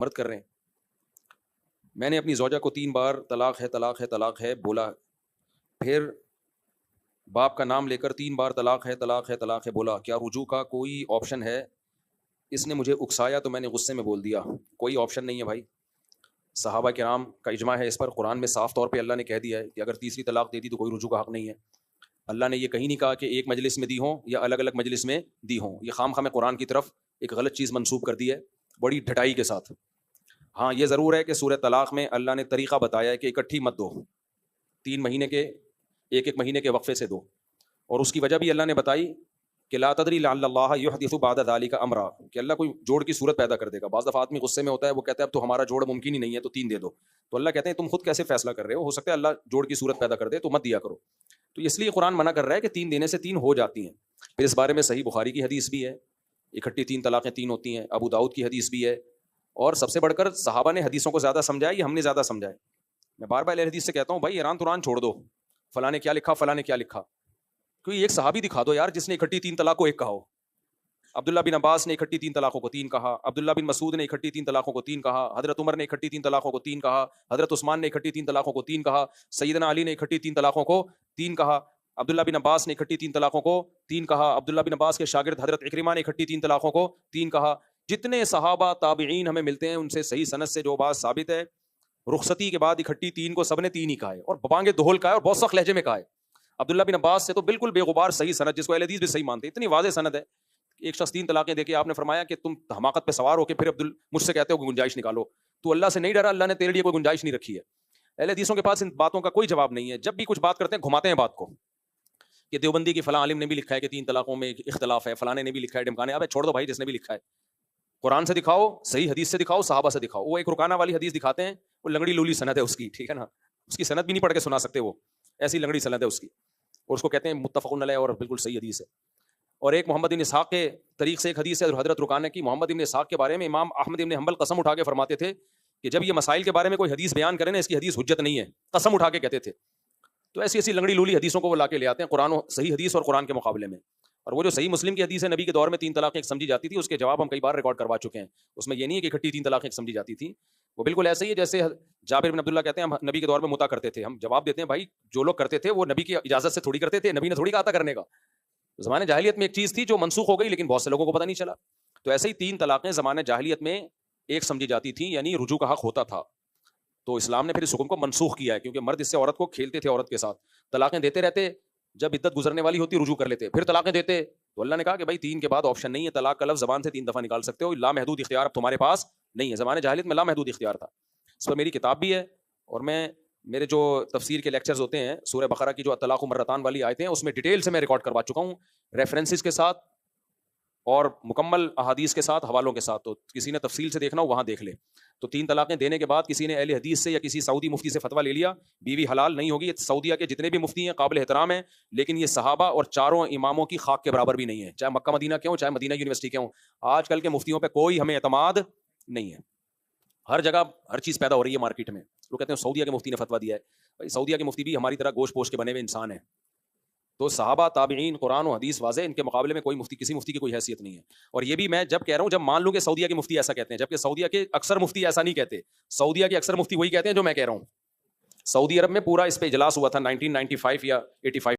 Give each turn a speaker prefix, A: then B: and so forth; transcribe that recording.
A: مرد کر رہے ہیں. میں نے اپنی زوجہ کو 3 بار طلاق ہے طلاق ہے طلاق ہے بولا، پھر باپ کا نام لے کر 3 بار طلاق ہے طلاق ہے طلاق ہے بولا، کیا رجوع کا کوئی آپشن ہے؟ اس نے مجھے اکسایا تو میں نے غصے میں بول دیا. کوئی آپشن نہیں ہے بھائی. صحابہ کرام کا اجماع ہے اس پر. قرآن میں صاف طور پہ اللہ نے کہہ دیا ہے کہ اگر تیسری طلاق دے دی تو کوئی رجوع کا حق نہیں ہے. اللہ نے یہ کہیں نہیں کہا کہ ایک مجلس میں دی ہوں یا الگ الگ مجلس میں دی ہوں. یہ خام خواہ قرآن کی طرف ایک غلط چیز منسوب کر دی ہے بڑی ڈھٹائی کے ساتھ. ہاں یہ ضرور ہے کہ سورہ طلاق میں اللہ نے طریقہ بتایا ہے کہ اکٹھی مت دو، 3 مہینے کے ایک مہینے کے وقفے سے دو. اور اس کی وجہ بھی اللہ نے بتائی کہ لا تدری لعل اللہ یحدث بعد ذلک امرا، کہ اللہ کوئی جوڑ کی صورت پیدا کر دے گا. بعض دفعہ آدمی غصے میں ہوتا ہے، وہ کہتا ہے اب تو ہمارا جوڑ ممکن ہی نہیں ہے تو 3 دے دو. تو اللہ کہتے ہیں تم خود کیسے فیصلہ کر رہے ہو سکتا ہے اللہ جوڑ کی صورت پیدا کر دے تو مت دیا کرو. تو اس لیے قرآن منع کر رہا ہے کہ 3 دینے سے 3 ہو جاتی ہیں. پھر اس بارے میں صحیح بخاری کی حدیث بھی ہے، اکٹھی 3 طلاقیں 3 ہوتی ہیں. ابو داؤد کی حدیث بھی ہے. اور سب سے بڑھ کر صحابہ نے حدیثوں کو زیادہ سمجھایا یا ہم نے زیادہ سمجھایا؟ میں بار بار حدیث سے کہتا ہوں بھائی ایران توران چھوڑ دو، فلاں نے کیا لکھا فلاں نے کیا لکھا. کوئی ایک صحابی دکھا دو یار جس نے اکٹھی 3 طلاق کو 1 کہا ہو. عبداللہ بن عباس نے اکٹھی 3 طلاقوں کو 3 کہا، عبداللہ بن مسعود نے اکٹھی 3 طلاقوں کو 3 کہا، حضرت عمر نے اکٹھی 3 طلاقوں کو 3 کہا، حضرت عثمان نے اکٹھی 3 طلاقوں کو 3 کہا، سیدنا علی نے اکٹھی 3 طلاقوں کو 3 کہا، عبداللہ بن عباس نے اکٹھی 3 طلاقوں کو 3 کہا، عبداللہ بن عباس کے شاگرد حضرت عکرمہ نے اکٹھی 3 طلاقوں کو 3 کہا. جتنے صحابہ تابعین ہمیں ملتے ہیں ان سے صحیح سند سے جو بات ثابت ہے، رخصتی کے بعد اکٹھی 3 کو سب نے 3 ہی کہا ہے اور ببانگ دہل کہا ہے اور بہت سخت لہجے میں کہا ہے. عبداللہ بن عباس سے تو بالکل بے غبار صحیح سند، جس کو اہل حدیث بھی صحیح مانتے ہیں، اتنی واضح سند ہے. ایک شخص 3 طلاقیں دے کے آپ نے فرمایا کہ تم حماقت پہ سوار ہو کے پھر مجھ سے کہتے ہو کہ گنجائش نکالو. تو اللہ سے نہیں ڈرا، اللہ نے تیرے لیے کوئی گنجائش نہیں رکھی ہے. اہل حدیثوں کے پاس ان باتوں کا کوئی جواب نہیں ہے. جب بھی کچھ بات کرتے ہیں گھماتے ہیں بات کو کہ دیوبندی کی فلاں عالم نے بھی لکھا ہے کہ 3 طلاقوں میں اختلاف ہے، فلاں نے بھی لکھا ہے، ڈمکانے. اب چھوڑ دو بھائی، جس نے بھی لکھا ہے قرآن سے دکھاؤ، صحیح حدیث سے دکھاؤ، صحابہ سے دکھاؤ. وہ ایک رکانہ والی حدیث دکھاتے ہیں، وہ لنگڑی لولی سند ہے اس کی، ٹھیک ہے نا، اس کی سند بھی نہیں پڑھ کے سنا سکتے، وہ ایسی لنگڑی سند ہے اس کی، اور اس کو کہتے ہیں متفق علیہ اور بالکل صحیح حدیث ہے. اور ایک محمد بن اسحاق کے طریق سے ایک حدیث ہے حضرت رکانہ کی. محمد بن اسحاق کے بارے میں امام احمد بن حنبل قسم اٹھا کے فرماتے تھے کہ جب یہ مسائل کے بارے میں کوئی حدیث بیان کرے نا، اس کی حدیث حجت نہیں ہے، قسم اٹھا کے کہتے تھے. تو ایسی ایسی لنگڑی لولی حدیثوں کو وہ لا کے لے آتے ہیں قرآن و صحیح حدیث اور قرآن کے مقابلے میں. اور وہ جو صحیح مسلم کی حدیث ہے نبی کے دور میں 3 طلاقیں ایک سمجھی جاتی تھی، اس کے جواب ہم کئی بار ریکارڈ کروا چکے ہیں. اس میں یہ نہیں ہے کہ اکٹھی 3 طلاقیں ایک سمجھی جاتی تھی. وہ بالکل ایسے ہی ہے جیسے جابر بن عبداللہ کہتے ہیں ہم نبی کے دور میں متا کرتے تھے. ہم جواب دیتے ہیں بھائی جو لوگ کرتے تھے وہ نبی کی اجازت سے تھوڑی کرتے تھے، نبی نے تھوڑی کہا تھا کرنے کا. زمانے جاہلیت میں ایک چیز تھی جو منسوخ ہو گئی لیکن بہت سے لوگوں کو پتہ نہیں چلا. تو ایسے ہی 3 طلاقیں زمانے جاہلیت میں ایک سمجھی جاتی تھیں، یعنی رجوع کا حق ہوتا تھا. تو اسلام نے پھر اس حکم کو منسوخ کیا ہے کیونکہ مرد اس سے عورت کو کھیلتے تھے، عورت کے ساتھ طلاقیں دیتے رہتے. جب عدت گزرنے والی ہوتی رجوع کر لیتے، پھر طلاقیں دیتے. تو اللہ نے کہا کہ بھائی 3 کے بعد آپشن نہیں ہے، طلاق کا لفظ زبان سے 3 دفعہ نکال سکتے ہو، لامحدود اختیار اب تمہارے پاس نہیں ہے. زمانے جاہلیت میں لامحدود اختیار تھا. اس پر میری کتاب بھی ہے، اور میرے جو تفسیر کے لیکچرز ہوتے ہیں سورہ بقرہ کی جو الطلاق مرتان والی آیتیں ہیں اس میں ڈیٹیل سے میں ریکارڈ کروا چکا ہوں، ریفرنسز کے ساتھ اور مکمل احادیث کے ساتھ، حوالوں کے ساتھ. تو کسی نے تفصیل سے دیکھنا ہو وہاں دیکھ لے. تو 3 طلاقیں دینے کے بعد کسی نے اہل حدیث سے یا کسی سعودی مفتی سے فتویٰ لے لیا، بیوی حلال نہیں ہوگی. سعودیہ کے جتنے بھی مفتی ہیں قابل احترام ہیں، لیکن یہ صحابہ اور 4 اماموں کی خاک کے برابر بھی نہیں ہے، چاہے مکہ مدینہ کے ہوں چاہے مدینہ یونیورسٹی کے ہوں. آج کل کے مفتیوں پہ کوئی ہمیں اعتماد نہیں ہے. ہر جگہ ہر چیز پیدا ہو رہی ہے مارکیٹ میں. لوگ کہتے ہیں سعودیہ کے مفتی نے فتویٰ دیا ہے. بھائی سعودیہ کے مفتی بھی ہماری طرح گوشت پوش کے بنے ہوئے انسان ہیں. تو صحابہ تابعین قرآن و حدیث واضح، ان کے مقابلے میں کوئی مفتی کسی مفتی کی کوئی حیثیت نہیں ہے. اور یہ بھی میں جب کہہ رہا ہوں جب مان لوں کہ سعودیہ کے مفتی ایسا کہتے ہیں، جبکہ سعودیہ کے اکثر مفتی ایسا نہیں کہتے. سعودیہ کے اکثر مفتی وہی کہتے ہیں جو میں کہہ رہا ہوں. سعودی عرب میں پورا اس پہ اجلاس ہوا تھا 1995 یا 85